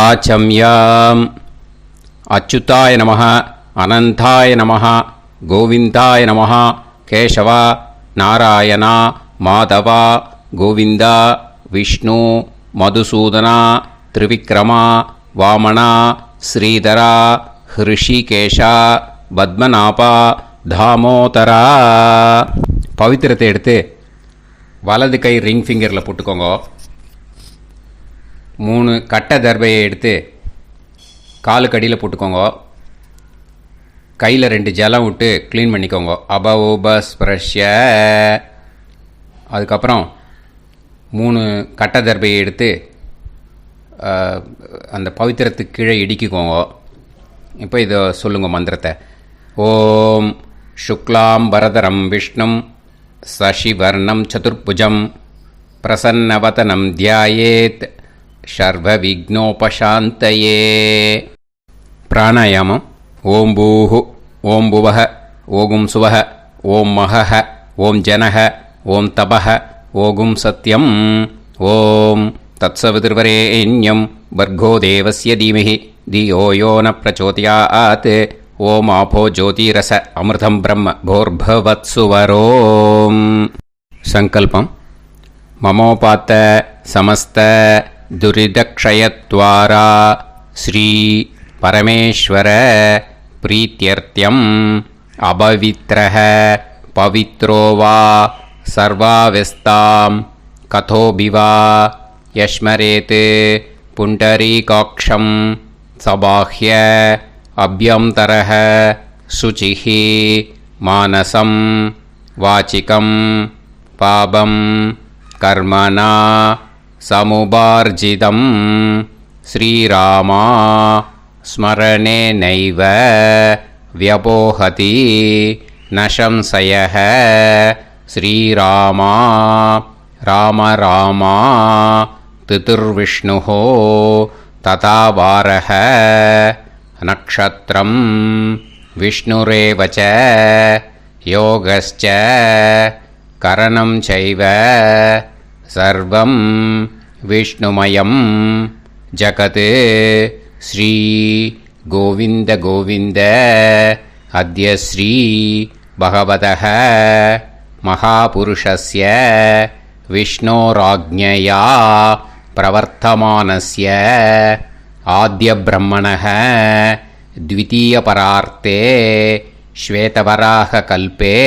ஆச்சம்யாம். அச்சுதாய நமः, அனந்தாய நமः, கோவிந்தாய நமः, கேசவா, நாராயணா, மாதவா, கோவிந்தா, விஷ்ணு, மதுசூதனா, திரிவிக்ரமா, வாமனா, ஸ்ரீதரா, ஹிருஷிகேஷா, பத்மநாபா, தாமோதரா. பவித்திரத்தை எடுத்து வலது கை ரிங் ஃபிங்கரில் போட்டுக்கோங்க. 3 கட்டை தர்பையை எடுத்து காலுக்கடியில் போட்டுக்கோங்க. கையில் 2 ஜலம் விட்டு க்ளீன் பண்ணிக்கோங்க. அபவோபஸ்பிரஷ்ய. அதுக்கப்புறம் 3 கட்டை தர்பையை எடுத்து அந்த பவித்திரத்துக்கு கீழே இடிக்கிக்கோங்க. இப்போ இதை சொல்லுங்க மந்திரத்தை. ஓம் சுக்லாம் வரதரம் விஷ்ணும் சசிவர்ணம் சதுர்புஜம் பிரசன்னவதனம் தியாயேத் சர்வ விக்னோபசாந்தயே. பிராணாயாமம். ஓம் பூஹு, ஓம் புவஹ, ஓகும் சுவஹ, ஓம் மஹஹ, ஓம் ஜனஹ, ஓம் தபஹ, ஓகும் சத்யம். ஓம் தத்சவிதுர்வரேண்யம் பர்கோ தேவஸ்ய தீமஹி தியோ யோ ந பிரச்சோதயாத். ஓம் ஆபோ ஜோதிரச அமிர்தம் பிரம்ம போர்பவத்சுவரோம். சங்கல்பம். மமோபாத்த சமஸ்த துரிதக்ஷயத்வாரா ஸ்ரீ பரமேஸ்வர பிரீத்யர்த்தியம் அபவித்ரஹ பவித்ரோ வா சர்வாவஸ்தாம் கதோபிவா யஸ்மரேத் புண்டரீகாக்ஷம் சபாஹ்ய அப்யந்தரஹ சுசிஹ மானசம் வாசிகம் பாபம் கர்மணா சமுபார்ஜிதம் ஸ்ரீராமா ஸ்மரணேனைவ வ்யபோஹதி ந சம்சயः. ஸ்ரீராமா ராம ராமா திதிர்விஷ்ணுः ததா வாரः. நக்ஷத்ரம் விஷ்ணுரேவ ச யோகஸ்ச கரணம் சைவ சர்வம் விஷ்ணுமயம் ஜகத். ஸ்ரீ கோவிந்த கோவிந்த அத்ய ஸ்ரீ பகவதः மகாபுருஷஸ்ய விஷ்ணோராஜ்ஞயா பிரவர்த்தமானஸ்ய ஆத்ய பிரம்மணः த்விதீயபரார்த்தே ஸ்வேதவராக கல்பே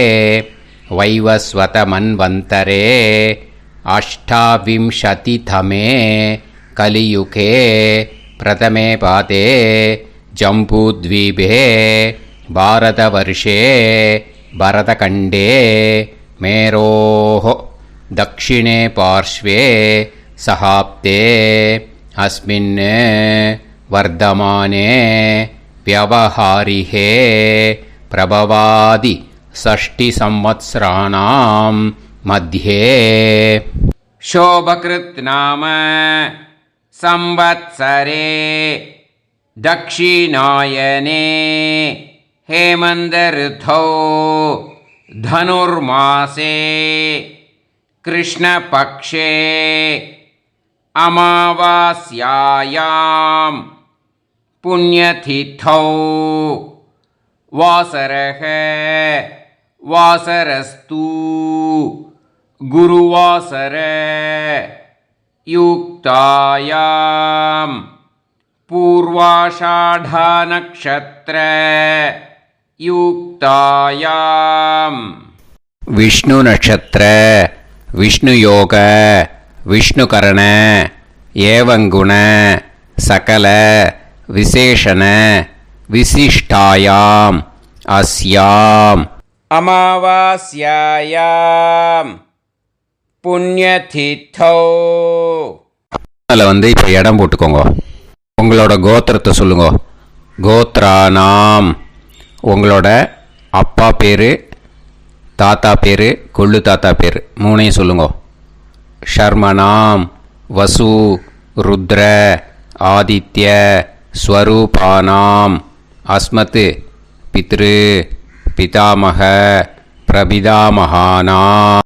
வைவஸ்வத மன்வந்தரே அஷ்டாவிம்சதிதமே கலியுகே பிரதமே பாதே ஜம்பூத்வீபே பாரதவர்ஷே பரதகண்டே மேரோः தக்ஷிணே பார்ஷ்வே சஹாப்தே அஸ்மின் வர்தமானே व्यवहारिहे प्रभवादि 6 संवत्सराणां मध्ये शोभकृत् नाम संवत्सरे दक्षिणायने हेमन्त ऋतौ धनुर्मासे कृष्णपक्षे अमावास्यायां पुण्यतिथौ वासरः वासरस्तु गुरुवासर युक्तायां पूर्वाषाढनक्षत्र युक्तायां विष्णु नक्षत्र विष्णु योग विष्णुकरण एवं गुण सकल विशेषण विशिष्टायाम अस्याम अमावास्यायाम पुण्यतिथौ. அதில் இப்போ இடம் போட்டுக்கோங்க. உங்களோட கோத்திரத்தை சொல்லுங்க. கோத்ரானாம். உங்களோட அப்பா பேர், தாத்தா பேர், கொள்ளு தாத்தா பேர் 3ஐயும் சொல்லுங்க. ஷர்மனாம் வசு ருத்ர ஆதித்ய ஸ்வரூபானாம் அஸ்மத் பித்ரு பிதாமக பிரபிதாமகானாம்.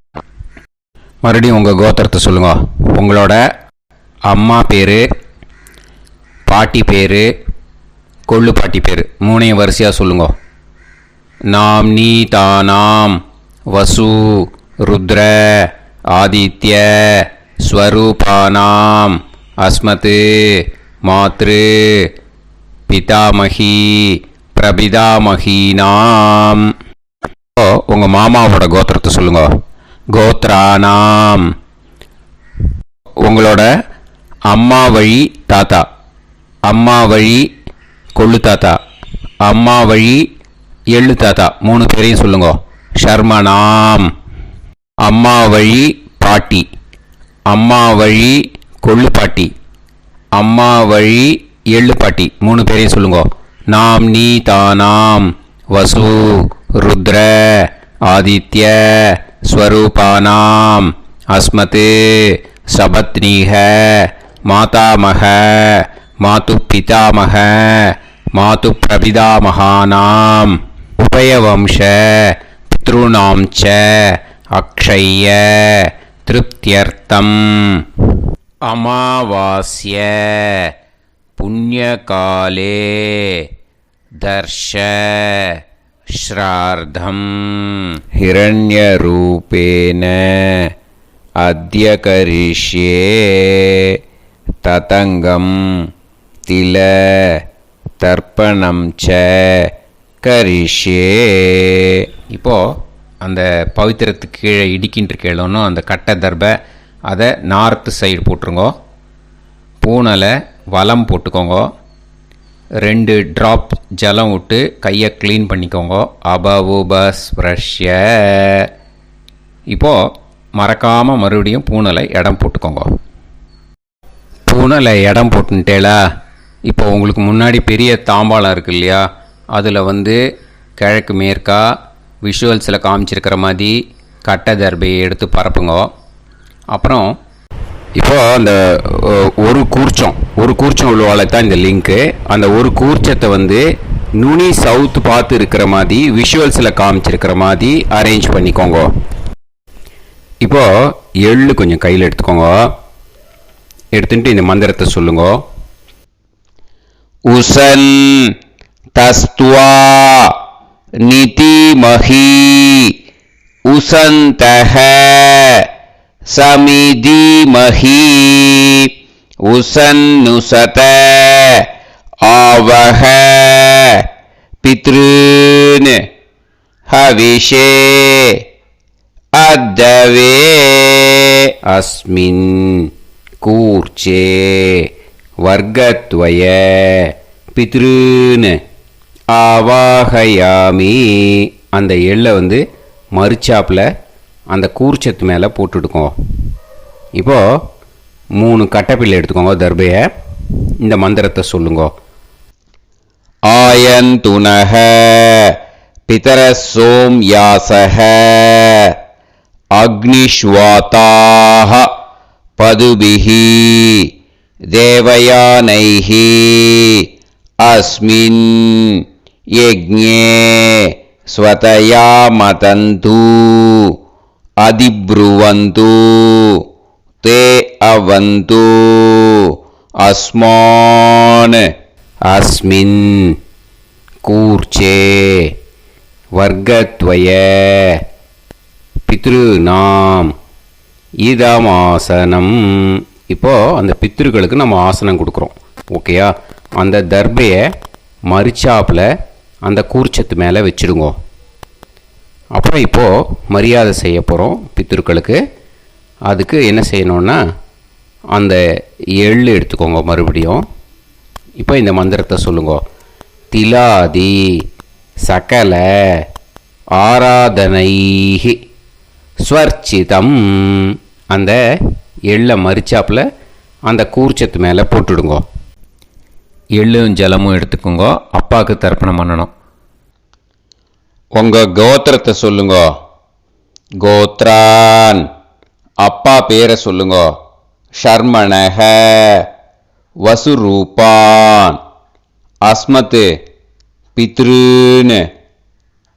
மறுபடியும் உங்கள் கோத்திரத்தை சொல்லுங்க. உங்களோட அம்மா பேர், பாட்டி பேர், கொள்ளு பாட்டி பேர் மூணையும் வரிசையாக சொல்லுங்க. நாம் நீ தானாம் வசு ருத்ர ஆதித்ய ஸ்வரூபானாம் அஸ்மத் மாத்ரு பிதாமகி பிரபிதாமகீனாம். உங்கள் மாமாவோட கோத்திரத்தை சொல்லுங்க. கோத்ரானாம். உங்களோட அம்மா வழி தாத்தா, அம்மா வழி கொள்ளு தாத்தா, அம்மா வழி எள்ளு தாத்தா மூணு பேரையும் சொல்லுங்க. ஷர்மனாம். அம்மா வழி பாட்டி, அம்மா வழி கொள்ளு பாட்டி, அம்மா வழி எள்ளு பாட்டி மூணு பேரையும் சொல்லுங்க. நாம் நீ தானாம் வசு ருத்ர ஆதித்ய ஸ்வரூபானாம் அஸ்மத் சபத்னீஹ மாதாமக மாது பிதாமக மாது பிரபிதாமகானாம் உபயவம்ச பித்ருணாம் ச அக்ஷய்ய திருப்தியர்த்தம் அமாவாஸ்ய புண்ணியகாலே தர்ஷ ஸ்ரார்த்தம் ஹிரண்யரூபேன அத்ய கரிஷ்யே ததங்கம் தில தர்ப்பணம் ச கரிஷ்யே. இப்போது அந்த பவித்திரத்துக்கு கீழே இடிக்கின்ற கேளோன்னு அந்த கட்டை தர்பை அதை நார்த்து சைடு போட்டுருங்கோ. பூனலை வலம் போட்டுக்கோங்க. 2 ட்ராப் ஜலம் விட்டு கையை க்ளீன் பண்ணிக்கோங்க. அபவுபஸ்ப்ரஷ்ய. இப்போது மறக்காமல் மறுபடியும் பூனலை இடம் போட்டுக்கோங்க. பூனலை இடம் போட்டுட்டேலா. இப்போ உங்களுக்கு முன்னாடி பெரிய தாம்பாளம் இருக்கு இல்லையா, அதில் கிழக்கு மேற்கா விஷுவல்ஸில் காமிச்சிருக்கிற மாதிரி கட்டை தர்பையை எடுத்து பரப்புங்க. அப்புறம் இப்போது அந்த ஒரு கூர்ச்சம் உள்ளவாழ தான் இந்த லிங்க்கு. அந்த ஒரு கூர்ச்சத்தை நுனி சவுத்து பார்த்து இருக்கிற மாதிரி விஷுவல்ஸில் காமிச்சிருக்கிற மாதிரி அரேஞ்ச் பண்ணிக்கோங்க. இப்போது எள்ளு கொஞ்சம் கையில் எடுத்துக்கோங்க. எடுத்துட்டு இந்த மந்திரத்தை சொல்லுங்க. உசன் தஸ்துவா நிதிமஹி உசந்தஹ சமிதிமஹி உசன்னுசத ஆவஹ பித்ருன் ஹவிஷே அத்தவே அஸ்மின் கூர்ச்சே வர்க்கத்வய பித்ருன் ஆவாஹயாமி. அந்த எள்ளை மறுச்சாப்பில் அந்த கூர்ச்சத்து மேலே போட்டுடுக்கோங்க. இப்போது 3 கட்டைப்பிள்ளை எடுத்துக்கோங்க. தர்பையை இந்த மந்திரத்தை சொல்லுங்க. ஆயந்துனஹ பிதர சோம்யாசஹ அக்னிஷ்வாதாஹ பதுபிஹி தேவயானைஹி அஸ்மின் யஜ்ஞே ஸ்வதயா மதந்து அதிப்ருவந்து தே அவது அஸ்மான் அஸ்மின் கூர்ச்சே வர்க்கத்வய பித்ருநாம் இதமாசனம். இப்போது அந்த பித்ருக்களுக்கு நம்ம ஆசனம் கொடுக்குறோம். ஓகேயா? அந்த தர்பையை மரிச்சாப்பில் அந்த கூர்ச்சத்து மேலே வச்சுடுங்க. அப்புறம் இப்போது மரியாதை செய்ய போகிறோம் பித்ருக்களுக்கு. அதுக்கு என்ன செய்யணுன்னா அந்த எள்ளு எடுத்துக்கோங்க. மறுபடியும் இப்போ இந்த மந்திரத்தை சொல்லுங்க. திலாதி சகல ஆராதனைஹி ஸ்வர்ச்சிதம். அந்த எள்ளை மரிச்சாப்பில் அந்த கூர்ச்சத்து மேலே போட்டுடுங்க. எள்ளும் ஜலமும் எடுத்துக்கோங்க. அப்பாவுக்கு தர்ப்பணம் பண்ணணும். உங்கள் கோத்திரத்தை சொல்லுங்க. கோத்ரான். அப்பா பேரை சொல்லுங்க. ஷர்மணஹ வசுரூபான் அஸ்மத் பித்ருன்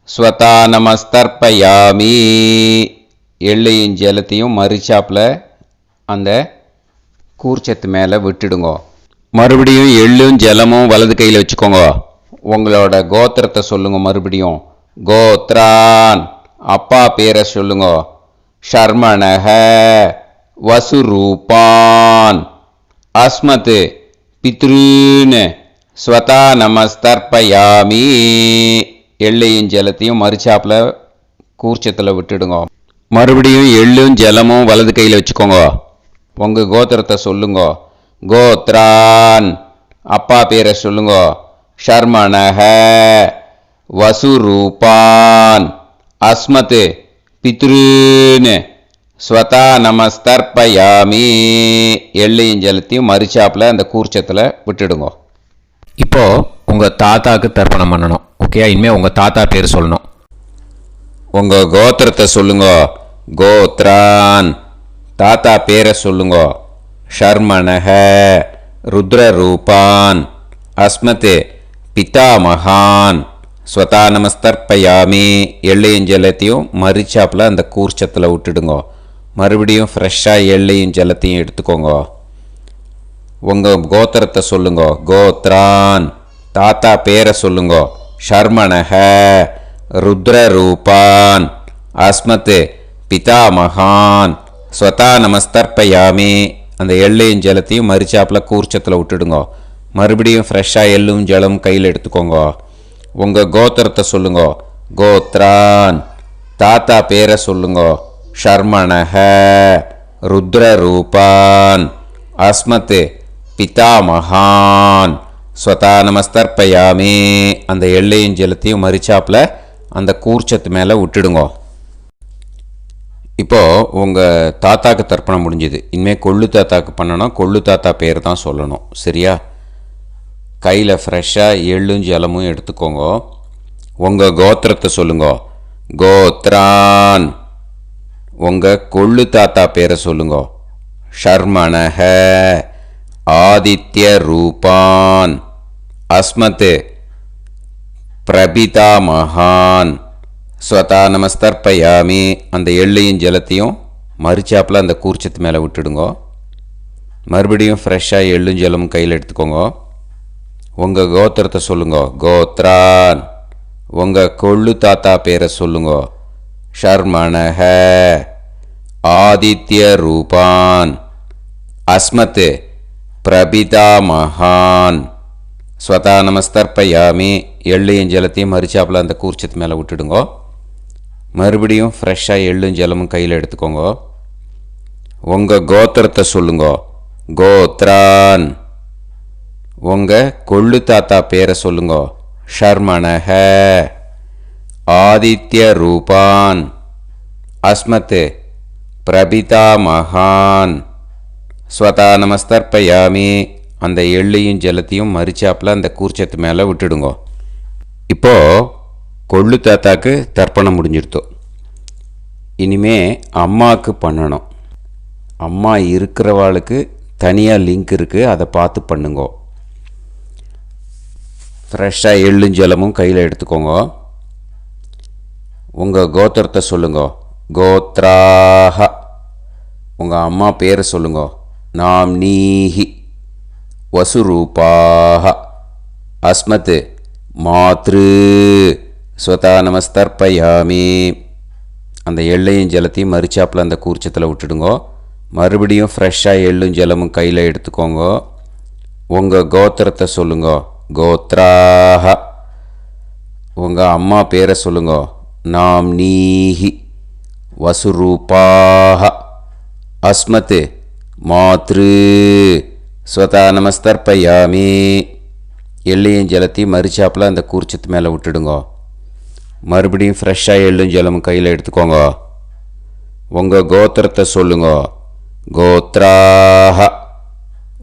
ஸ்வதா நமஸ்தர்ப்பயாமி. எள்ளையும் ஜலத்தையும் மரிச்சாப்பில் அந்த கூர்ச்சத்து மேலே விட்டுடுங்க. மறுபடியும் எள்ளும் ஜலமும் வலது கையில் வச்சுக்கோங்க. உங்களோட கோத்திரத்தை சொல்லுங்க. மறுபடியும் கோத்ரான், அப்பா பேரை சொல்லுங்க. ஷர்மணஹ, வசுரூபான், அஸ்மத், பித்ருன்னு, ஸ்வதா நமஸ்தர்ப்பயாமி. எள்ளையும் ஜலத்தையும் மறுச்சாப்பில் கூர்ச்சத்தில் விட்டுடுங்க. மறுபடியும் எள்ளும் ஜலமும் வலது கையில் வச்சுக்கோங்க. உங்கள் கோத்திரத்தை சொல்லுங்க. கோத்ரான், அப்பா பேரை சொல்லுங்க. ஷர்மணஹ, வசுரூபான், அஸ்மத், பித்ருன்னு, ஸ்வதா நமஸ்தர்ப்பயாமி. எள்ளையும் ஜலத்தையும் மறுச்சாப்பில் அந்த கூர்ச்சத்தில் விட்டுடுங்க. இப்போது உங்கள் தாத்தாவுக்கு தர்ப்பணம் பண்ணணும். ஓகே, இனிமேல் உங்கள் தாத்தா பேர் சொல்லணும். உங்கள் கோத்திரத்தை சொல்லுங்க. கோத்ரான், தாத்தா பேரை சொல்லுங்க. ஷர்மணஹ, ருத்ரரூபான், அஸ்மத், பிதாமகான், ஸ்வதா நமஸ்தர்ப்பயாமி. எள்ளையும் ஜலத்தையும் மறிச்சாப்பில் அந்த கூர்ச்சத்தில் விட்டுடுங்க. மறுபடியும் ஃப்ரெஷ்ஷாக எள்ளையும் ஜலத்தையும் எடுத்துக்கோங்க. உங்கள் கோத்திரத்தை சொல்லுங்க. கோத்ரான், தாத்தா பேரை சொல்லுங்க. ஷர்மணஹ, ருத்ரரூபான், அஸ்மத், பிதாமகான், ஸ்வதா நமஸ்தர்ப்பயாமி. அந்த எள்ளையும் ஜலத்தையும் மறிச்சாப்பில் கூர்ச்சத்தில் விட்டுடுங்க. மறுபடியும் ஃப்ரெஷ்ஷாக எள்ளும் ஜலம் கையில் எடுத்துக்கோங்க. உங்கள் கோத்திரத்தை சொல்லுங்க. கோத்ரான், தாத்தா பேரை சொல்லுங்க. ஷர்மணஹ, ருத்ரரூபான், அஸ்மத், பிதாமகான், ஸ்வதா நமஸ்தர்ப்பயாமி. அந்த எள்ளையும் ஜலத்தையும் மறிச்சாப்பில் அந்த கூர்ச்சத்து மேலே விட்டுடுங்க. இப்போது உங்கள் தாத்தாக்கு தர்ப்பணம் முடிஞ்சுது. இனிமேல் கொள்ளு தாத்தாக்கு பண்ணணும். கொள்ளு தாத்தா பேர் தான் சொல்லணும். சரியா? கையில் ஃப்ரெஷ்ஷாக எள்ளும் ஜலமும் எடுத்துக்கோங்க. உங்கள் கோத்திரத்தை சொல்லுங்க. கோத்ரான், உங்கள் கொள்ளு தாத்தா பேரை சொல்லுங்க. ஷர்மணஹ, ஆதித்ய ரூபான், அஸ்மத், பிரபிதாமகான், ஸ்வதா நமஸ்தர்ப்பயாமி. அந்த எள்ளையும் ஜலத்தையும் மறிச்சாப்பில் அந்த கூர்ச்சத்து மேலே விட்டுடுங்க. மறுபடியும் ஃப்ரெஷ்ஷாக எள்ளும் ஜலமும் கையில் எடுத்துக்கோங்க. உங்கள் கோத்திரத்தை சொல்லுங்க. கோத்ரான், உங்கள் கொள்ளு தாத்தா பேரை சொல்லுங்க. ஷர்மணஹ, ஆதித்ய ரூபான், அஸ்மத், பிரபிதாமகான், ஸ்வதா நமஸ்தர்ப்பயாமி. எள்ளையும் ஜலத்தையும் மறிச்சாப்பில் அந்த கூர்ச்சத்து மேலே விட்டுடுங்க. மறுபடியும் ஃப்ரெஷ்ஷாக எள்ளும் ஜலமும் கையில் எடுத்துக்கோங்க. உங்கள் கோத்திரத்தை சொல்லுங்க. கோத்ரான், உங்கள் கொள்ளு தாத்தா பேரை சொல்லுங்க. ஷர்மணஹ, ஆதித்ய ரூபான், அஸ்மத், பிரபிதாமகான், ஸ்வதா நமஸ்தர்ப்பயாமி. அந்த எள்ளையும் ஜலத்தையும் மறிச்சாப்பில் அந்த கூர்ச்சத்து மேலே விட்டுடுங்க. இப்போது கொள்ளு தாத்தாக்கு தர்ப்பணம் முடிஞ்சிருத்தோம். இனிமே அம்மாவுக்கு பண்ணணும். அம்மா இருக்கிறவாளுக்கு தனியாக லிங்க் இருக்குது, அதை பார்த்து பண்ணுங்க. ஃப்ரெஷ்ஷாக எள்ளும் ஜலமும் கையில் எடுத்துக்கோங்க. உங்கள் கோத்திரத்தை சொல்லுங்க. கோத்ராஹ, உங்கள் அம்மா பேரை சொல்லுங்க. நாம்னீஹி, வசுரூபாஹ, அஸ்மத், மாத்ரு, ஸ்வதா நமஸ்தர்ப்பயாமி. அந்த எள்ளையும் ஜலத்தையும் மறிச்சாப்பில் அந்த கூர்ச்சத்தில் விட்டுடுங்க. மறுபடியும் ஃப்ரெஷ்ஷாக எள்ளும் ஜலமும் கையில் எடுத்துக்கோங்க. உங்கள் கோத்திரத்தை சொல்லுங்க. கோத்ராஹ, உங்கள் அம்மா பேரை சொல்லுங்க. நாம்னீஹி, வசுரூபாஹ, அஸ்மத், மாத்ரு, ஸ்வதா நமஸ்தர்ப்பயாமி. எள்ளையும் ஜலத்தையும் மறிச்சாப்பில் அந்த கூர்ச்சத்து மேலே விட்டுடுங்க. மறுபடியும் ஃப்ரெஷ்ஷாக எள்ளும் ஜலமும் கையில் எடுத்துக்கோங்க. உங்கள் கோத்திரத்தை சொல்லுங்க. கோத்ராஹ,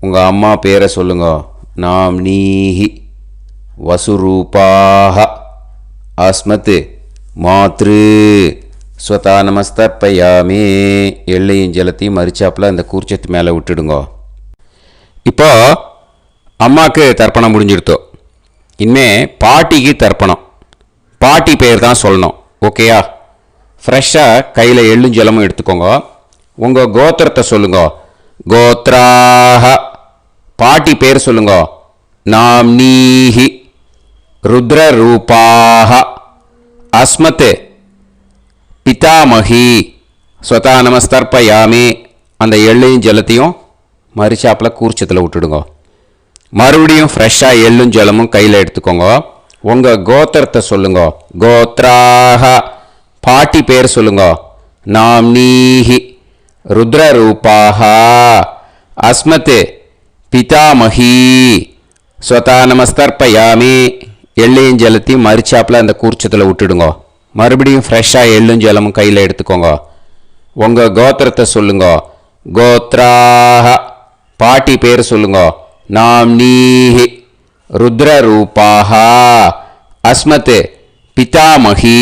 உங்கள் அம்மா பேரை சொல்லுங்க. நாம்னீஹி, வசுரூபாஹ, அஸ்மத், மாத்ரு, ஸ்வதா நமஸ்தர்ப்பயாமி. எள்ளையும் ஜலத்தையும் மறிச்சாப்பில் அந்த கூர்ச்சத்து மேலே விட்டுடுங்க. இப்போ அம்மாவுக்கு தர்ப்பணம் முடிஞ்சிடுத்தோம். இனிமே பாட்டிக்கு தர்ப்பணம். பாட்டி பேர் தான் சொல்லணும். ஓகேயா? ஃப்ரெஷ்ஷாக கையில் எள்ளும் ஜலமும் எடுத்துக்கோங்க. உங்கள் கோத்திரத்தை சொல்லுங்க. கோத்ராஹ, பாட்டி பேர் சொல்லுங்க. நாம்னீஹி ருத்ரரூபாஹ அஸ்மத் பிதாமகி ஸ்வதா நமஸ்தர்ப்பயாமி. அந்த எள்ளையும் ஜலத்தையும் மரிச்சாப்பில் கூர்ச்சத்தில் விட்டுடுங்க. மறுபடியும் ஃப்ரெஷ்ஷாக எள்ளும் ஜலமும் கையில் எடுத்துக்கோங்க. உங்கள் கோத்திரத்தை சொல்லுங்க. கோத்ராஹ பாட்டி பேர் சொல்லுங்க. நாம்னீஹி ருத்ரரூபாஹ அஸ்மத் பிதாமகி ஸ்வதா நமஸ்தர்ப்பயாமி. எள்ளையும் ஜலத்தையும் மரிச்சாப்பில் அந்த கூர்ச்சத்தில் விட்டுடுங்க. மறுபடியும் ஃப்ரெஷ்ஷாக எள்ளும் ஜலமும் கையில் எடுத்துக்கோங்க. உங்கள் கோத்திரத்தை சொல்லுங்க. கோத்ராஹ பாட்டி பேர் சொல்லுங்க. நாம்னீஹி ருத்ரரூபாஹ அஸ்மத் பிதாமகி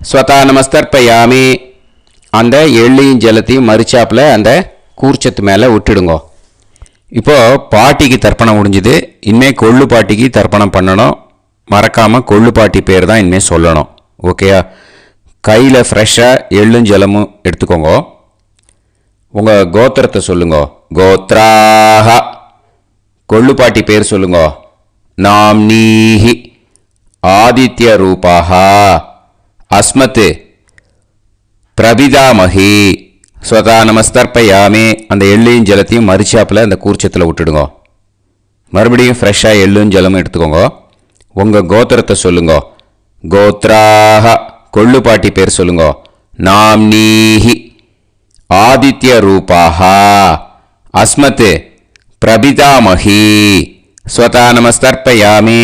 ஸ்வதா நமஸ்தர்ப்பயாமி. அந்த எள்ளையும் ஜலத்தையும் மரிச்சாப்பில் அந்த கூர்ச்சத்து மேலே விட்டுடுங்க. இப்போது பாட்டிக்கு தர்ப்பணம் முடிஞ்சுது. இனிமேல் கொள்ளு பாட்டிக்கு தர்ப்பணம் பண்ணணும். மறக்காமல் கொள்ளு பாட்டி பேர் தான் இனிமேல் சொல்லணும். ஓகேயா? கையில் ஃப்ரெஷ்ஷாக எள்ளும் ஜலமும் எடுத்துக்கோங்க. உங்கள் கோத்திரத்தை சொல்லுங்க. கோத்ராஹ கொள்ளு பாட்டி பேர் சொல்லுங்க. நாம்னீஹி ஆதித்ய ரூபாஹ அஸ்மத் பிரபிதாமகி ஸ்வதா நமஸ்தர்ப்பயாமி. அந்த எள்ளையும் ஜலத்தையும் மரிச்சாப்பில் அந்த கூர்ச்சத்தில் விட்டுடுங்க. மறுபடியும் ஃப்ரெஷ்ஷாக எள்ளும் ஜலமும் எடுத்துக்கோங்க. உங்கள் கோத்திரத்தை சொல்லுங்க. கோத்ராஹ கொள்ளு பாட்டி பேர் சொல்லுங்க. நாம்னீஹி ஆதித்ய ரூபாஹ அஸ்மத் பிரபிதாமகி ஸ்வதா நமஸ்தர்ப்பயாமி.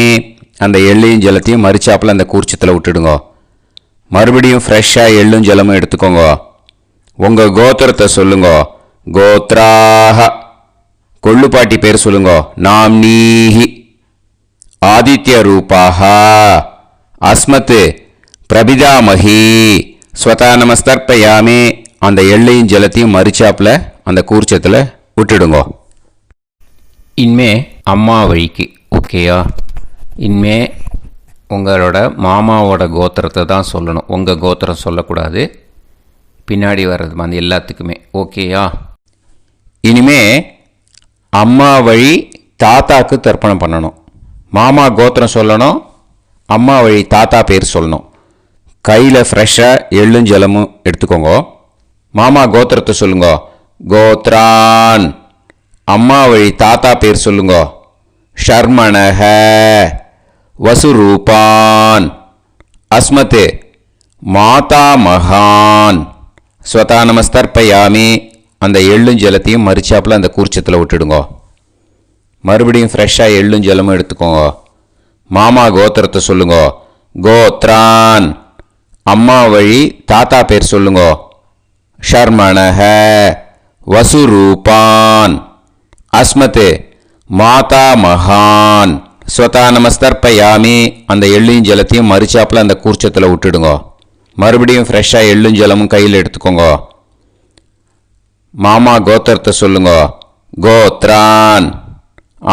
அந்த எள்ளையும் ஜலத்தையும் மரிச்சாப்பில் அந்த கூர்ச்சத்தில் விட்டுடுங்க. மறுபடியும் ஃப்ரெஷ்ஷாக எள்ளும் ஜலமும் எடுத்துக்கோங்க. உங்கள் கோத்திரத்தை சொல்லுங்க. கோத்ராஹ கொள்ளு பாட்டி பேர் சொல்லுங்க. நாம்னீஹி ஆதித்ய ரூபாஹ அஸ்மத் பிரபிதாமகி ஸ்வதா நமஸ்தர்ப்பயாமி. அந்த எள்ளையும் ஜலத்தையும் மரிச்சாப்பில் அந்த கூர்ச்சத்தில் விட்டுடுங்க. இனிமே அம்மா வழிக்கு. ஓகேயா? இனிமே உங்களோட மாமாவோட கோத்திரத்தை தான் சொல்லணும். உங்கள் கோத்திரம் சொல்லக்கூடாது. பின்னாடி வர்றது வந்து எல்லாத்துக்குமே. ஓகேயா? இனிமே அம்மா வழி தாத்தாக்கு தர்ப்பணம் பண்ணணும். மாமா கோத்திரம் சொல்லணும். அம்மா வழி தாத்தா பேர் சொல்லணும். கையில் ஃப்ரெஷ்ஷாக எள்ளும் ஜலமும் எடுத்துக்கோங்க. மாமா கோத்திரத்தை சொல்லுங்க. கோத்ரான் அம்மா வழி தாத்தா பேர் சொல்லுங்க. ஷர்மணஹ வசுரூபான் அஸ்மத் மாதா மகான் ஸ்வதா நமஸ்தர்ப்பயாமி. அந்த எள்ளும் ஜலத்தையும் மரிச்சாப்பில் அந்த கூர்ச்சத்தில் விட்டுடுங்க. மறுபடியும் ஃப்ரெஷ்ஷாக எள்ளும் ஜலமும் எடுத்துக்கோங்க. மாமா கோத்திரத்தை சொல்லுங்க. கோத்ரான் அம்மா வழி தாத்தா பேர் சொல்லுங்க. ஷர்மணஹ வசுரூபான் அஸ்மத் மாதா மகான் ஸ்வதா நமஸ்தர்ப்பயாமி. அந்த எள்ளையும் ஜலத்தையும் மரிச்சாப்பில் அந்த கூர்ச்சத்தில் விட்டுடுங்க. மறுபடியும் ஃப்ரெஷ்ஷாக எள்ளும் ஜலமும் கையில் எடுத்துக்கோங்க. மாமா கோத்திரத்தை சொல்லுங்க. கோத்ரான்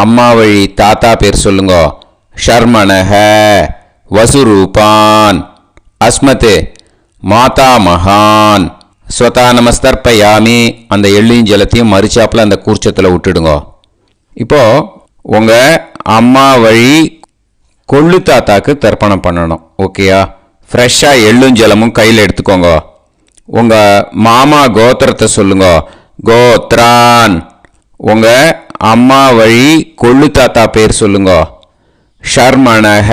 அம்மா வழி தாத்தா பேர் சொல்லுங்க. ஷர்மணஹ வசுரூபான் அஸ்மத் மாதா மகான் ஸ்வதா நமஸ்தர்ப்பயாமி. அந்த எள்ளையும் ஜலத்தையும் மரிச்சாப்பில் அந்த கூர்ச்சத்தில் விட்டுடுங்க. இப்போது உங்கள் அம்மா வழி கொள்ளு தாத்தாக்கு தர்ப்பணம் பண்ணணும். ஓகேயா? ஃப்ரெஷ்ஷாக எள்ளும் ஜலமும் கையில் எடுத்துக்கோங்க. உங்கள் மாமா கோத்திரத்தை சொல்லுங்க. கோத்ரான் உங்கள் அம்மா வழி கொள்ளு தாத்தா பேர் சொல்லுங்க. ஷர்மணஹ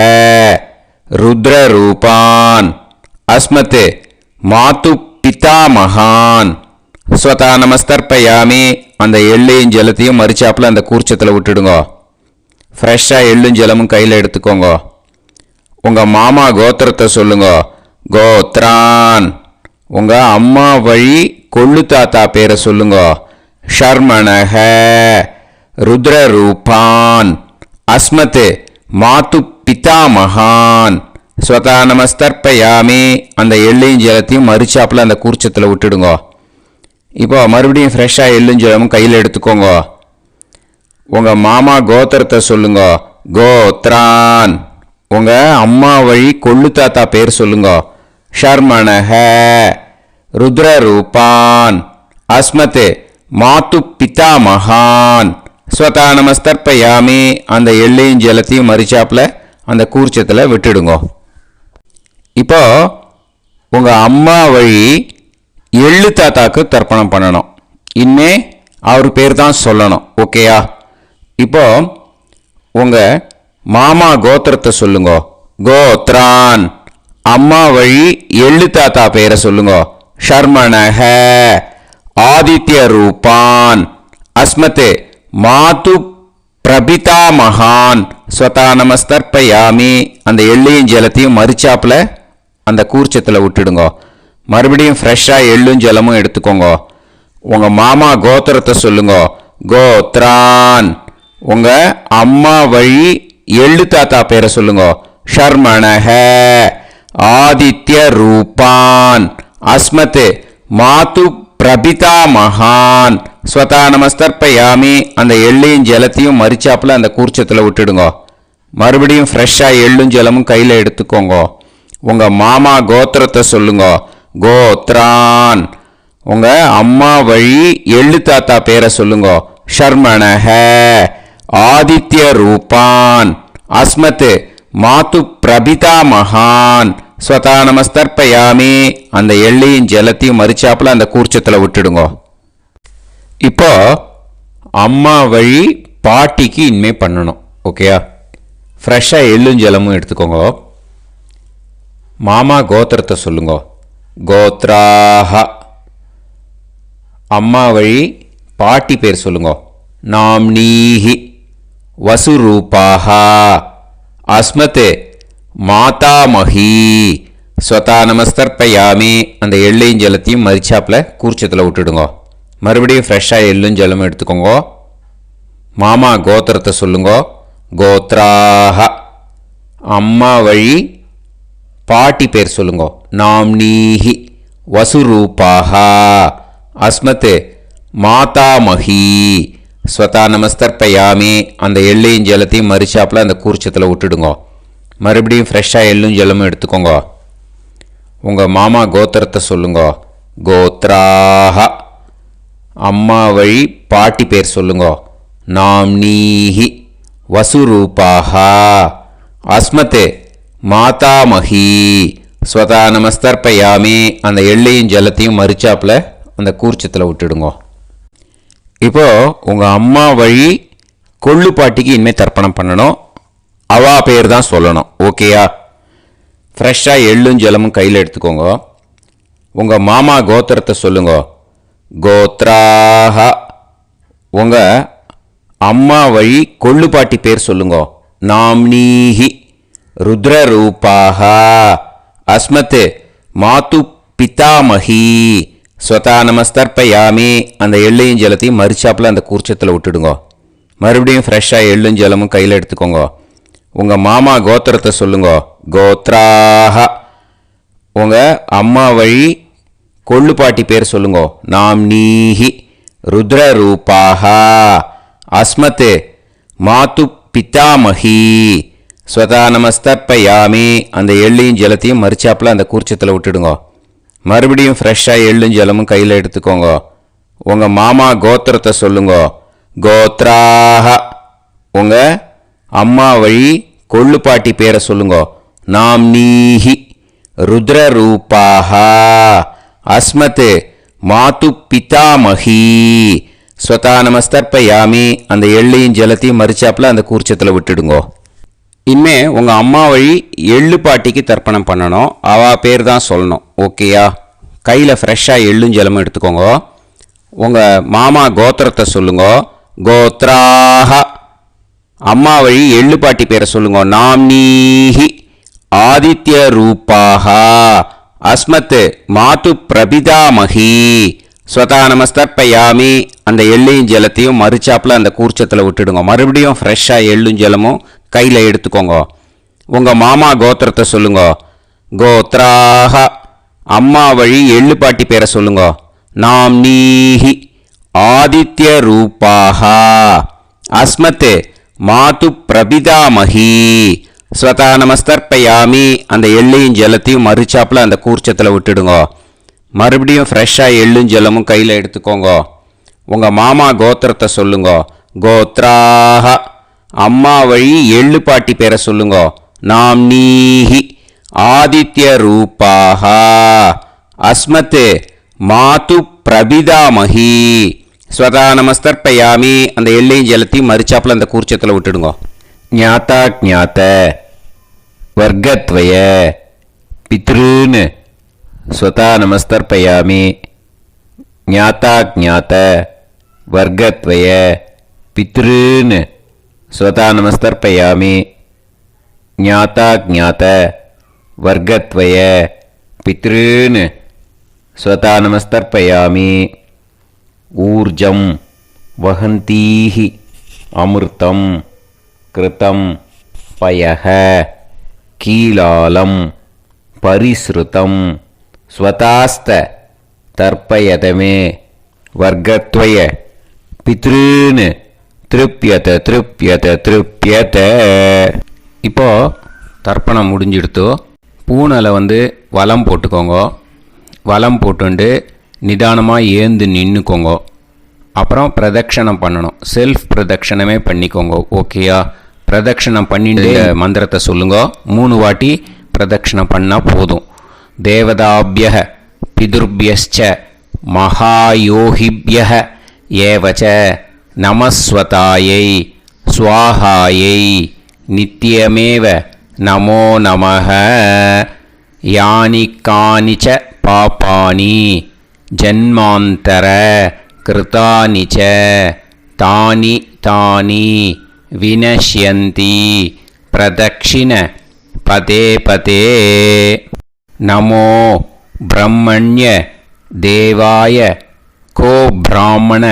ருத்ரரூபான் அஸ்மத் மாது பிதாமகான் ஸ்வதா நமஸ்தர்ப்பயாமி. அந்த எள்ளையும் ஜலத்தையும் மரிச்சாப்பில் அந்த கூர்ச்சத்தில் விட்டுடுங்க. ஃப்ரெஷ்ஷாக எள்ளும் ஜலமும் கையில் எடுத்துக்கோங்க. உங்கள் மாமா கோத்திரத்தை சொல்லுங்க. கோத்ரான் உங்கள் அம்மா வழி கொள்ளு தாத்தா பேரை சொல்லுங்க. ஷர்மணஹ ருத்ரரூபான் அஸ்மத் மாது பிதாமகான் ஸ்வதா நமஸ்தர்ப்பயாமி. அந்த எள்ளையும் ஜலத்தையும் மரிச்சாப்பில் அந்த கூர்ச்சத்தில் விட்டுடுங்க. இப்போ மறுபடியும் ஃப்ரெஷ்ஷாக எள்ளும் ஜலமும் கையில் எடுத்துக்கோங்க. உங்கள் மாமா கோத்திரத்தை சொல்லுங்க. கோத்ரான் உங்கள் அம்மா வழி கொள்ளு தாத்தா பேர் சொல்லுங்க. ஷர்மணஹ ருத்ரரூபான் அஸ்மத் மாது பிதாமகான் ஸ்வதா நமஸ்தர்ப்பயாமி அந்த எள்ளையும் ஜலத்தையும் மறிச்சாப்பில் அந்த கூர்ச்சத்தில் விட்டுடுங்க. இப்போ உங்கள் அம்மா வழி எள்ளு தாத்தாக்கு தர்ப்பணம் பண்ணணும். இனிமே அவர் பேர் தான் சொல்லணும். ஓகேயா? இப்போ உங்கள் மாமா கோத்திரத்தை சொல்லுங்க. கோத்ரான். அம்மா வழி எள்ளு தாத்தா பேரை சொல்லுங்க. ஷர்மணஹ ஆதித்ய ரூபான் அஸ்மத் மாது பிரபிதா மகான் ஸ்வதா நமஸ்தர்ப்பயாமி அந்த எள்ளையும் ஜலத்தையும் மறிச்சாப்பில் அந்த கூர்ச்சத்தில் விட்டுடுங்க. மறுபடியும் ஃப்ரெஷ்ஷாக எள்ளும் ஜலமும் எடுத்துக்கோங்க. உங்கள் மாமா கோத்திரத்தை சொல்லுங்க. கோத்ரான். உங்கள் அம்மா வழி எள்ளு தாத்தா பேரை சொல்லுங்க. ஷர்மணஹ ஆதித்ய ரூபான் அஸ்மத் மாது பிரபிதா மகான் ஸ்வதா நமஸ்தர்ப்பயாமி அந்த எள்ளையும் ஜலத்தையும் மறிச்சாப்பில் அந்த கூர்ச்சத்தில் விட்டுடுங்க. மறுபடியும் ஃப்ரெஷ்ஷாக எள்ளும் ஜலமும் கையில் எடுத்துக்கோங்க. உங்கள் மாமா கோத்திரத்தை சொல்லுங்க. கோத்ரான். உங்கள் அம்மா வழி எள்ளு தாத்தா பேரை சொல்லுங்க. ஷர்மணஹ ஆதித்ய ரூபான் அஸ்மத் மாது பிரபிதா மகான் ஸ்வதா நமஸ்தர்ப்பயாமி அந்த எள்ளையும் ஜலத்தையும் மறிச்சாப்பில் அந்த கூர்ச்சத்தில் விட்டுடுங்க. இப்போ அம்மா வழி பாட்டிக்கு இனிமே பண்ணணும். ஓகேயா? ஃப்ரெஷ்ஷாக எள்ளும் ஜலமும் எடுத்துக்கோங்க. மாமா கோத்திரத்தை சொல்லுங்க. கோத்ராஹ. அம்மா வழி பாட்டி பேர் சொல்லுங்க. நாம்னீஹி வசுரூபாஹ அஸ்மத் மாதாமஹி ஸ்வதா நமஸ்தர்ப்பயாமி அந்த எள்ளையும் ஜலத்தையும் மறிச்சாப்பில் கூர்ச்சத்தில் விட்டுடுங்க. மறுபடியும் ஃப்ரெஷ்ஷாக எள்ளும் ஜலமும் எடுத்துக்கோங்க. மாமா கோத்திரத்தை சொல்லுங்க. கோத்ராஹ. அம்மா வழி பாட்டி பேர் சொல்லுங்க. நாம்னீஹி வசுரூபாஹ அஸ்மத் மாதாமஹி ஸ்வதா நமஸ்தர்ப்பயாமி அந்த எள்ளையும் ஜலத்தையும் மறிச்சாப்பில் அந்த கூர்ச்சத்தில் விட்டுடுங்க. மறுபடியும் ஃப்ரெஷ்ஷாக எள்ளும் ஜலமும் எடுத்துக்கோங்க. உங்கள் மாமா கோத்திரத்தை சொல்லுங்க. கோத்ராஹ. அம்மா வழி பாட்டி பேர் சொல்லுங்க. நாம்னீஹி வசுரூபாஹ அஸ்மத் மாதாமஹி ஸ்வதா நமஸ்தர்ப்பயாமி அந்த எள்ளையும் ஜலத்தையும் மறிச்சாப்பில் அந்த கூர்ச்சத்தில் விட்டுடுங்க. இப்போ உங்கள் அம்மா வழி கொள்ளு பாட்டிக்கு இனிமேல் தர்ப்பணம் பண்ணணும். அவா பேர் தான் சொல்லணும். ஓகேயா? ஃப்ரெஷ்ஷாக எள்ளும் ஜலமும் கையில் எடுத்துக்கோங்க. உங்கள் மாமா கோத்திரத்தை சொல்லுங்க. கோத்ராஹ. உங்கள் அம்மா வழி கொள்ளு பாட்டி பேர் சொல்லுங்க. நாம்னீஹி ருத்ரரூபாஹ அஸ்மத் மாது பிதாமஹி ஸ்வதா நமஸ்தர்ப்பயாமி அந்த எள்ளையும் ஜலத்தையும் மறிச்சாப்பில் அந்த கூர்ச்சத்தில் விட்டுடுங்க. மறுபடியும் ஃப்ரெஷ்ஷாக எள்ளும் ஜலமும் கையில் எடுத்துக்கோங்க. உங்கள் மாமா கோத்திரத்தை சொல்லுங்க. கோத்ராஹ. உங்கள் அம்மா வழி கொள்ளு பாட்டி பேர் சொல்லுங்க. நாம்னீஹி ருத்ரரூபாஹ அஸ்மத் மாது பிதாமஹி ஸ்வதா நமஸ்தர்ப்பயாமி அந்த எள்ளையும் ஜலத்தையும் மறிச்சாப்பில் அந்த கூர்ச்சத்தில் விட்டுடுங்க. மறுபடியும் ஃப்ரெஷ்ஷாக எள்ளும் ஜலமும் கையில் எடுத்துக்கோங்க. உங்கள் மாமா கோத்திரத்தை சொல்லுங்க. கோத்ராஹ. உங்கள் அம்மா வழி கொள்ளு பாட்டி பேரை சொல்லுங்க. நாம்னீஹி ருத்ரரூபாஹ அஸ்மத் மாது பிதாமஹி ஸ்வதா நமஸ்தர்ப்பயாமி அந்த எள்ளையும் ஜலத்தையும் மறிச்சாப்பில் அந்த கூர்ச்சத்தில் விட்டுடுங்க. இனிமே உங்கள் அம்மா வழி எள்ளு பாட்டிக்கு தர்ப்பணம் பண்ணணும். அவா பேர் தான் சொல்லணும். ஓகேயா? கையில் ஃப்ரெஷ்ஷாக எள்ளும் ஜலமும் எடுத்துக்கோங்க. உங்கள் மாமா கோத்திரத்தை சொல்லுங்க. கோத்ராஹ. அம்மா வழி எள்ளு பாட்டி பேரை சொல்லுங்க. நாம்னீஹி ஆதித்ய ரூபாஹ அஸ்மத் மாது பிரபிதாமஹி ஸ்வதா நமஸ்தர்ப்பயாமி அந்த எள்ளையும் ஜலத்தையும் மறிச்சாப்பில் அந்த கூர்ச்சத்தில் விட்டுடுங்க. மறுபடியும் ஃப்ரெஷ்ஷாக எள்ளும் ஜலமும் கையில் எடுத்துக்கோங்க. உங்கள் மாமா கோத்திரத்தை சொல்லுங்க. கோத்ராஹ. அம்மா வழி எள்ளு பாட்டி பேரை சொல்லுங்க. நாம்னீஹி ஆதித்ய ரூபாஹ அஸ்மத் மாது பிரபிதாமஹி ஸ்வதா நமஸ்தர்ப்பயாமி அந்த எள்ளையும் ஜலத்தையும் மறிச்சாப்பில் அந்த கூர்ச்சத்தில் விட்டுடுங்க. மறுபடியும் ஃப்ரெஷ்ஷாக எள்ளும் ஜலமும் கையில் எடுத்துக்கோங்க. உங்கள் மாமா கோத்திரத்தை சொல்லுங்க. கோத்ராஹ. அம்மா வழி எள்ளு பாட்டி பேரை சொல்லுங்கோ. நாம்னீஹி ஆதித்ய ரூபாஹ. அஸ்மத் மாது பிரபிதாமஹி. ஸ்வதா நமஸ்தர்ப்பயாமி. அந்த எள்ளையும் ஜலத்தையும் மறிச்சாப்புல அந்த கூர்ச்சத்தில் விட்டுடுங்க. ஞாதா ஞாத வர்க்கத்வய பித்ருன் ஸ்வதா நமஸ்தர்ப்பயாமி. ஞாதா ஞாத வர்க்கத்வய பித்ருன் ஸ்வதா நமஸ்தர்ப்பயாமி. ஞாதா ஞாத வர்க்கத்வய பித்ருன் ஸ்வதா நமஸ்தர்ப்பயாமி. ஊர்ஜம் வஹந்தீஹி அமிர்தம் கிருதம் பயஹ கீலாலம் பரிஸ்ருதம் ஸ்வதாஸ்த தர்ப்பயதமே வர்க்கத்வய பித்ருன் திருப்யத திருப்யத திருப்யத. இப்போ தர்ப்பணம் முடிஞ்சிடுத்தோ. பூனலை வலம் போட்டுக்கோங்க. வலம் போட்டுண்டு நிதானமாக ஏந்து நின்றுக்கோங்க. அப்புறம் பிரதட்சணம் பண்ணணும். செல்ஃப் பிரதட்சணமே பண்ணிக்கோங்க. ஓகேயா? பிரதட்சணம் பண்ணிட்டு மந்திரத்தை சொல்லுங்க. 3 வாட்டி பிரதட்சணம் பண்ணால் போதும். தேவதாபிய பிதுர்பியச்ச மகாயோகிபிய ஏவச்ச நமஸ்வதாயை ஸ்வாஹாயை நித்யமேவ நமோ நமஹ. யானி கானிச்ச பாபானி ஜன்மாந்தர கிருதானி ச தானி தானி வினஷ்யந்தி பிரதக்ஷிண பதே பதே. நமோ பிரம்மண்ய தேவாய கோ பிராமண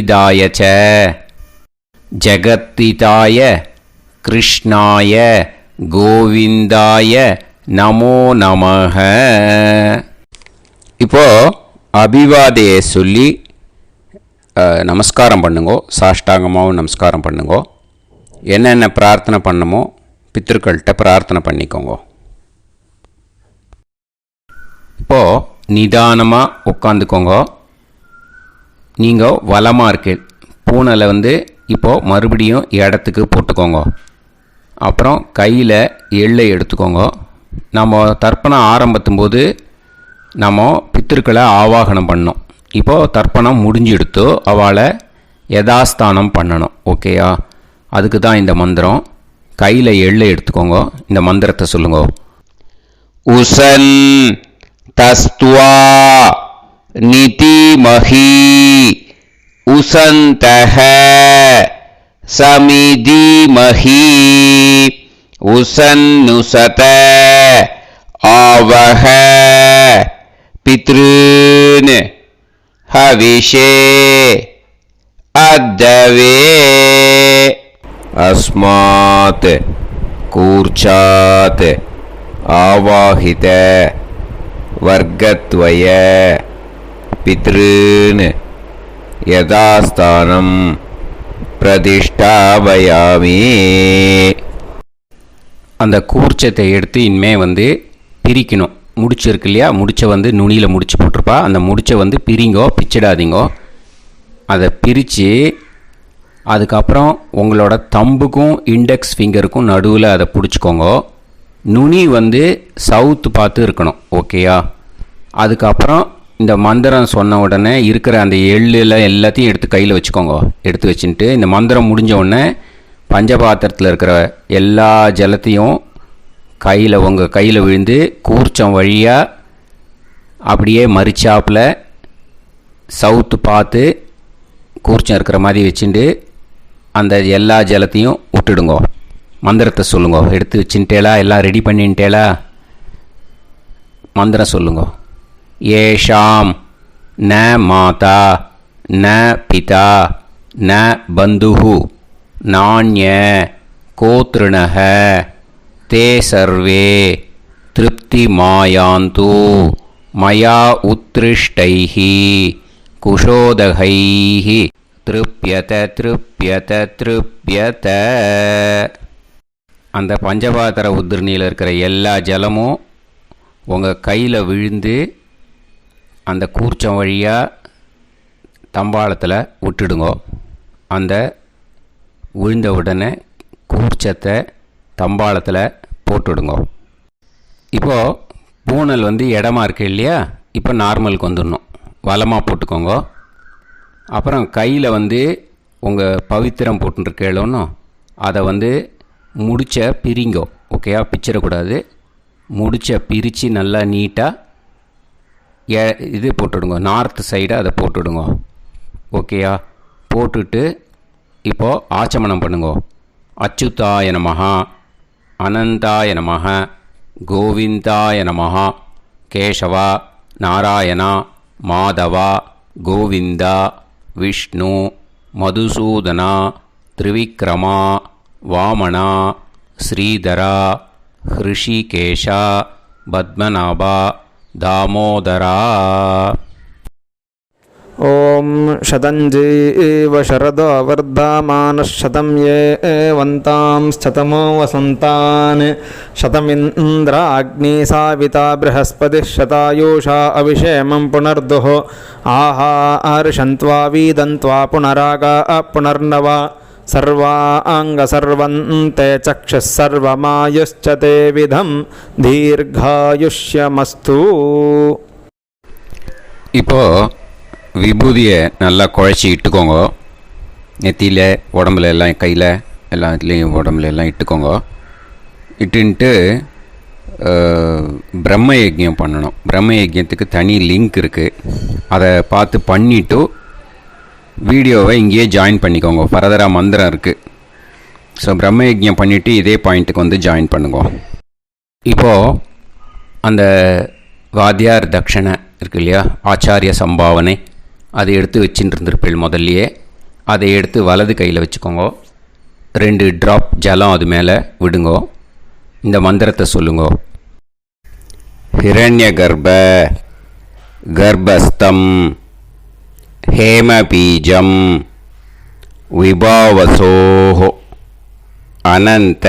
இதாய ச ஜகத்திதாய கிருஷ்ணாய கோவிந்தாய நமோ நமஹ. இப்போ அபிவாதையை சொல்லி நமஸ்காரம் பண்ணுங்கோ. சாஷ்டாங்கமாகவும் நமஸ்காரம் பண்ணுங்கோ. என்னென்ன பிரார்த்தனை பண்ணமோ பித்திருக்கள்கிட்ட பிரார்த்தனை பண்ணிக்கோங்க. இப்போது நிதானமாக உட்காந்துக்கோங்க. நீங்கள் வலமாக இருக்கு. பூனலை இப்போது மறுபடியும் இடத்துக்கு போட்டுக்கோங்க. அப்புறம் கையில் எள்ளை எடுத்துக்கோங்க. நம்ம தர்ப்பணம் ஆரம்பித்தும் போது நம்ம பித்திருக்களை ஆவாகனம் பண்ணோம். இப்போது தர்ப்பணம் முடிஞ்செடுத்தோ அவளை யதாஸ்தானம் பண்ணணும். ஓகேயா? அதுக்கு தான் இந்த மந்திரம். கையில் எள்ளை எடுத்துக்கோங்க. இந்த மந்திரத்தை சொல்லுங்க. உசன் தஸ்துவா நிதிமஹி உசந்தஹ சமிதிமஹி உசன்னுசத ஆவஹ பித்ருன் ஹவிஷே அத்தவே. அஸ்மாத் கூர்ச்சாத் ஆவாஹித வர்க்கத்வய பித்ருன் யதாஸ்தானம் பிரதிஷ்டாபயாமி. அந்த கூர்ச்சத்தை எடுத்து இனிமே பிரிக்கணும். முடிச்சு இருக்கு இல்லையா? முடிச்சை நுனியில் முடிச்சு போட்டிருப்பா. அந்த முடிச்சை பிரிங்கோ, பிச்சிடாதீங்கோ. அதை பிரித்து அதுக்கப்புறம் உங்களோட தம்புக்கும் இண்டெக்ஸ் ஃபிங்கருக்கும் நடுவில் அதை பிடிச்சிக்கோங்க. நுனி சவுத்து பார்த்து இருக்கணும். ஓகேயா? அதுக்கப்புறம் இந்த மந்திரம் சொன்ன உடனே இருக்கிற அந்த எள்ளில் எல்லாத்தையும் எடுத்து கையில் வச்சுக்கோங்க. எடுத்து வச்சுட்டு இந்த மந்திரம் முடிஞ்ச உடனே பஞ்சபாத்திரத்தில் இருக்கிற எல்லா ஜலத்தையும் உங்கள் கையில் விழுந்து கூர்ச்சம் வழியாக அப்படியே மறிச்சாப்பில் சவுத்து பார்த்து கூர்ச்சம் இருக்கிற மாதிரி வச்சுட்டு அந்த எல்லா ஜலத்தையும் விட்டுடுங்கோ. மந்திரத்தை சொல்லுங்க. எடுத்து வச்சுட்டேலா? எல்லாம் ரெடி பண்ணிட்டேலா? மந்திரம் சொல்லுங்க. ஏஷாம் ந மாதா ந பிதா ந பந்துஹு நாண்ய கோத்ருணஹ தே சர்வே திருப்தி மாயாந்து மயா உத்ருஷ்டைஹி குஷோதகைஹி திருப்யத திருப்யத திருப்யத. அந்த பஞ்சபாத்திர உதிர்ணியில் இருக்கிற எல்லா ஜலமும் உங்கள் கையில் விழுந்து அந்த கூர்ச்சம் வழியாக தம்பாளத்தில் விட்டுடுங்கோ. அந்த விழுந்த உடனே கூர்ச்சத்தை தம்பாளத்தில் போட்டுவிடுங்க. இப்போது பூனல் இடமா இருக்கு இல்லையா, இப்போ நார்மலுக்கு வந்துடணும். வலமாக போட்டுக்கோங்க. அப்புறம் கையில் உங்கள் பவித்திரம் போட்டுருக்கேளோன்னு அதை முடிச்ச பிரிங்கோ. ஓகேயா, பிச்சிடக்கூடாது. முடிச்ச பிரித்து நல்லா நீட்டாக இது போட்டுவிடுங்க. நார்த் சைடை அதை போட்டுவிடுங்க. ஓகேயா, போட்டுட்டு இப்போது ஆச்சமனம் பண்ணுங்க. அச்சுதாய நமஹ, அனந்தாய நமஹ, கோவிந்தாய நமஹ, கேசவா, நாராயணா, மாதவா, கோவிந்தா, விஷ்ணு, மதுசூதனா, திரிவிக்ரமா, வாமனா, ஸ்ரீதரா, ஹிருஷிகேஷா, பத்மநாபா, தாமோதரா. ॐ शतञ्जीव शरदो वर्धमानः शतं ये वन्तां शतमो वसन्तान् शतमिन्द्राग्नी साविता बृहस्पतिः शतायुषा अभिषेमं पुनर्दुः आहार्षन्त्वा वीदन्त्वा पुनरागा पुनर्नव सर्वाङ्गसर्वन्ते चक्षुः सर्वमायुश्च ते विधं दीर्घायुष्यमस्तु. இப்போது விபூதியை நல்லா குழச்சி இட்டுக்கோங்க. நெத்தியில், உடம்புல எல்லாம், கையில் எல்லாத்துலேயும் உடம்புல எல்லாம் இட்டுக்கோங்க. இட்டுன்ட்டு பிரம்ம யஜ்யம் பண்ணணும். பிரம்ம யஜ்யத்துக்கு தனி லிங்க் இருக்குது. அதை பார்த்து பண்ணிவிட்டு வீடியோவை இங்கேயே ஜாயின் பண்ணிக்கோங்க. ஃபர்தராக மந்திரம் இருக்குது. ஸோ பிரம்ம யஜ்யம் பண்ணிவிட்டு இதே பாயிண்ட்டுக்கு ஜாயின் பண்ணுங்க. இப்போது அந்த வாத்தியார் தட்சணை இருக்கு இல்லையா, ஆச்சாரிய சம்பாவனை, அதை எடுத்து வச்சுட்டு இருந்திருப்பேள் முதல்லையே. அதை எடுத்து வலது கையில் வச்சுக்கோங்க. 2 ட்ராப் ஜலம் அது மேலே விடுங்கோ. இந்த மந்திரத்தை சொல்லுங்கோ. ஹிரண்ய கர்ப்ப கர்ப்பஸ்தம் ஹேமபீஜம் விபாவசோஹோ அனந்த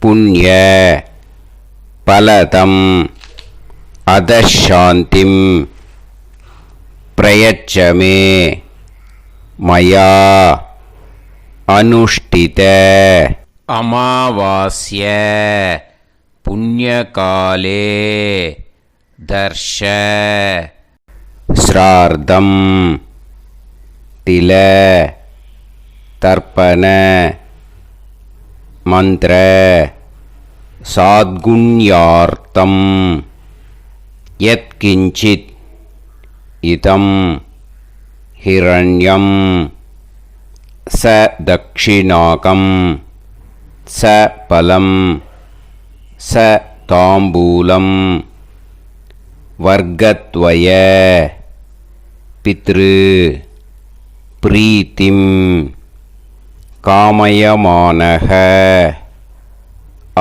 புண்ணிய பலதம் அதசாந்திம் பிரயச்சமே மயா அனுஷ்டித அமாவாஸ்ய புண்ணியகாலே தர்ஷ ஸ்ரார்த்தம் தில தர்ப்பண மந்திர சாத்குண்யார்த்தம் யத்கிஞ்சித் இதம் ஹிரண்யம் ச தக்ஷிணாகம் ச பலம் ச தாம்பூலம் வர்க்கத்வய பித்ரு பிரீத்திம் காமயமானஹ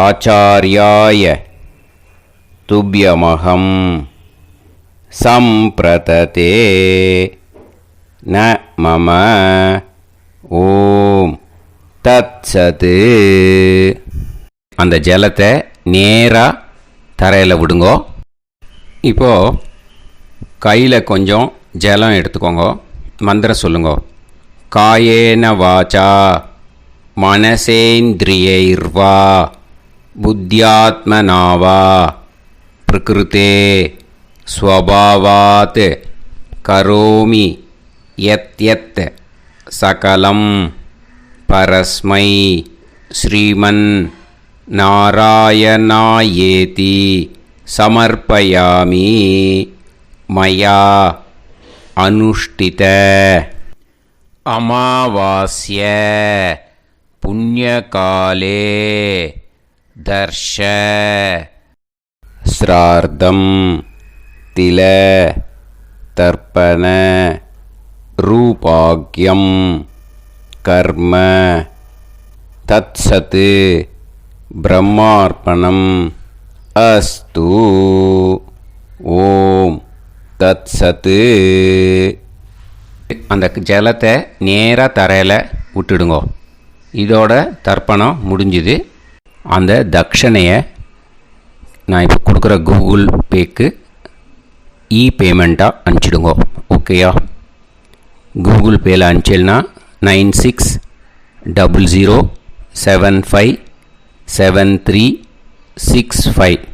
ஆச்சார்யாய துப்யமகம் சம்பிரததே ந மம ஓம் தத்சத். அந்த ஜலத்தை நேராக தரையில் விடுங்கோ. இப்போது கையில் கொஞ்சம் ஜலம் எடுத்துக்கோங்க. மந்திரம் சொல்லுங்கோ. காயேன வாச்சா மனசேந்திரியைர்வா புத்தியாத்மனாவா பிரகிருதே ஸ்வபாவாத் கரோமி யத் யத் சகலம் பரஸ்மை ஸ்ரீமன் நாராயணாயேதி சமர்ப்பயாமி மயா அனுஷ்டித அமாவாஸ்ய புண்ணியகாலே தர்ஷ ஸ்ரார்த்தம் தில தர்ப்பண ரூபாக்யம் கர்ம தத்சத் பிரம்மார்ப்பணம் அஸ்து. ஓம் தத்சத். அந்த ஜலத்தை நேராக தரையில் விட்டுடுங்கோ. இதோட தர்ப்பணம் முடிஞ்சுது. அந்த தட்சணையை நான் இப்போ கொடுக்குற கூகுள் பேக்கு பேமெண்ட்டாக அனுப்பிச்சிடுங்கோ. ஓகேயா, கூகுள் பேயில் அனுப்பிச்சில்னா 96 00757365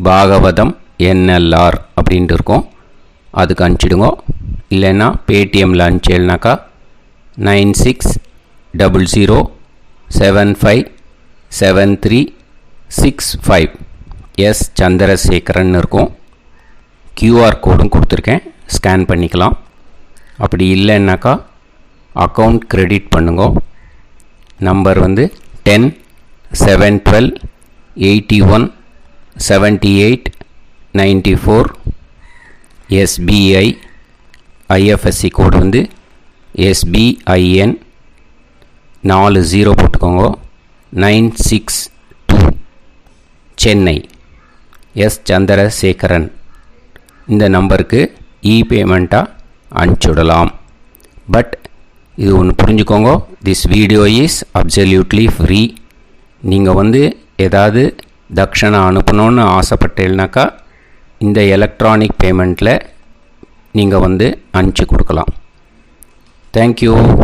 பாகவதம் NLR அப்படின்ட்டு இருக்கும். அதுக்கு அனுப்பிச்சிடுங்க. இல்லைன்னா பேடிஎம்மில் அனுப்பிச்சேல்னாக்கா 9600757365 எஸ் சந்திரசேகரன் இருக்கும். QR கோடும் கொடுத்துருக்கேன், ஸ்கேன் பண்ணிக்கலாம். அப்படி இல்லைன்னாக்கா அக்கௌண்ட் கிரெடிட் பண்ணுங்க. நம்பர் வந்து 10-7-12-81-78-94. SBI IFSC கோடு வந்து SBIN 40 போட்டுக்கோங்க. 962 சென்னை. எஸ் சந்திரசேகரன். இந்த நம்பருக்கு இ-பேமெண்ட்டாக அனுப்பிச்சுடலாம். பட் இது ஒன்று புரிஞ்சுக்கோங்க, this video is absolutely free. நீங்கள் வந்து ஏதாவது தட்சணை அனுப்பணுன்னு ஆசைப்பட்டேன்னாக்கா இந்த எலக்ட்ரானிக் பேமெண்ட்டில் நீங்கள் வந்து அனுப்பிச்சி கொடுக்கலாம். தேங்க்யூ.